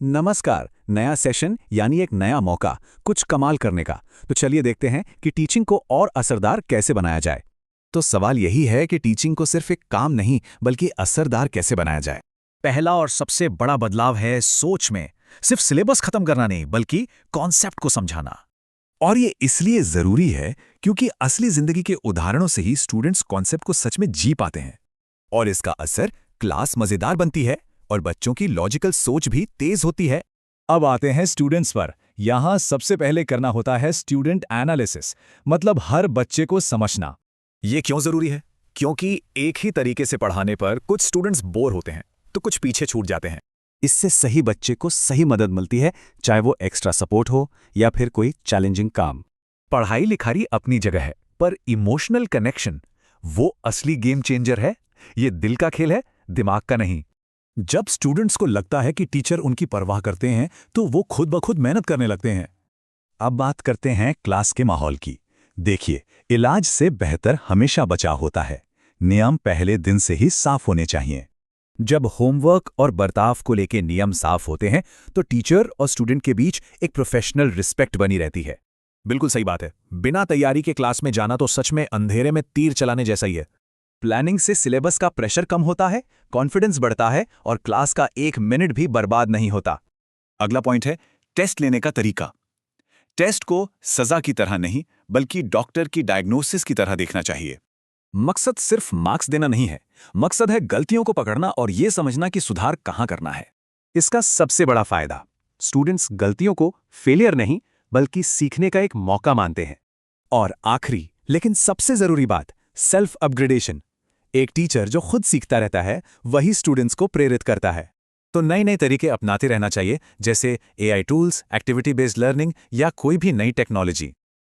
नमस्कार। नया सेशन यानी एक नया मौका, कुछ कमाल करने का। तो चलिए देखते हैं कि टीचिंग को और असरदार कैसे बनाया जाए। तो सवाल यही है कि टीचिंग को सिर्फ एक काम नहीं बल्कि असरदार कैसे बनाया जाए। पहला और सबसे बड़ा बदलाव है सोच में। सिर्फ सिलेबस खत्म करना नहीं बल्कि कॉन्सेप्ट को समझाना। और ये इसलिए जरूरी है क्योंकि असली जिंदगी के उदाहरणों से ही स्टूडेंट्स कॉन्सेप्ट को सच में जी पाते हैं। और इसका असर क्लास मजेदार बनती है और बच्चों की लॉजिकल सोच भी तेज होती है। अब आते हैं स्टूडेंट्स पर। यहाँ सबसे पहले करना होता है स्टूडेंट एनालिसिस, मतलब हर बच्चे को समझना। ये क्यों जरूरी है? क्योंकि एक ही तरीके से पढ़ाने पर कुछ स्टूडेंट्स बोर होते हैं तो कुछ पीछे छूट जाते हैं। इससे सही बच्चे को सही मदद मिलती है, चाहे वो एक्स्ट्रा सपोर्ट हो या फिर कोई चैलेंजिंग काम। पढ़ाई लिखाई अपनी जगह है, पर इमोशनल कनेक्शन वो असली गेम चेंजर है। ये दिल का खेल है, दिमाग का नहीं। जब स्टूडेंट्स को लगता है कि टीचर उनकी परवाह करते हैं तो वो खुद ब खुद मेहनत करने लगते हैं। अब बात करते हैं क्लास के माहौल की। देखिए, इलाज से बेहतर हमेशा बचाव होता है। नियम पहले दिन से ही साफ होने चाहिए। जब होमवर्क और बर्ताव को लेके नियम साफ होते हैं तो टीचर और स्टूडेंट के बीच एक प्रोफेशनल रिस्पेक्ट बनी रहती है। बिल्कुल सही बात है। बिना तैयारी के क्लास में जाना तो सच में अंधेरे में तीर चलाने जैसा ही है। प्लानिंग से सिलेबस का प्रेशर कम होता है, कॉन्फिडेंस बढ़ता है और क्लास का एक मिनट भी बर्बाद नहीं होता। अगला पॉइंट है टेस्ट लेने का तरीका। टेस्ट को सजा की तरह नहीं बल्कि डॉक्टर की डायग्नोसिस की तरह देखना चाहिए। मकसद सिर्फ मार्क्स देना नहीं है, मकसद है गलतियों को पकड़ना और यह समझना कि सुधार कहां करना है। इसका सबसे बड़ा फायदा, स्टूडेंट्स गलतियों को फेलियर नहीं बल्कि सीखने का एक मौका मानते हैं। और आखिरी लेकिन सबसे जरूरी बात, सेल्फ अपग्रेडेशन। एक टीचर जो खुद सीखता रहता है वही स्टूडेंट्स को प्रेरित करता है। तो नए नए तरीके अपनाते रहना चाहिए, जैसे AI tools, activity based learning या कोई भी नई टेक्नोलॉजी।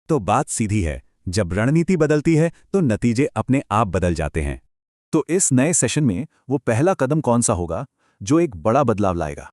तो बात सीधी है, जब रणनीति बदलती है तो नतीजे अपने आप बदल जाते हैं। तो इस नए सेशन में वो पहला कदम कौन सा होगा जो एक बड़ा बदलाव लाएगा?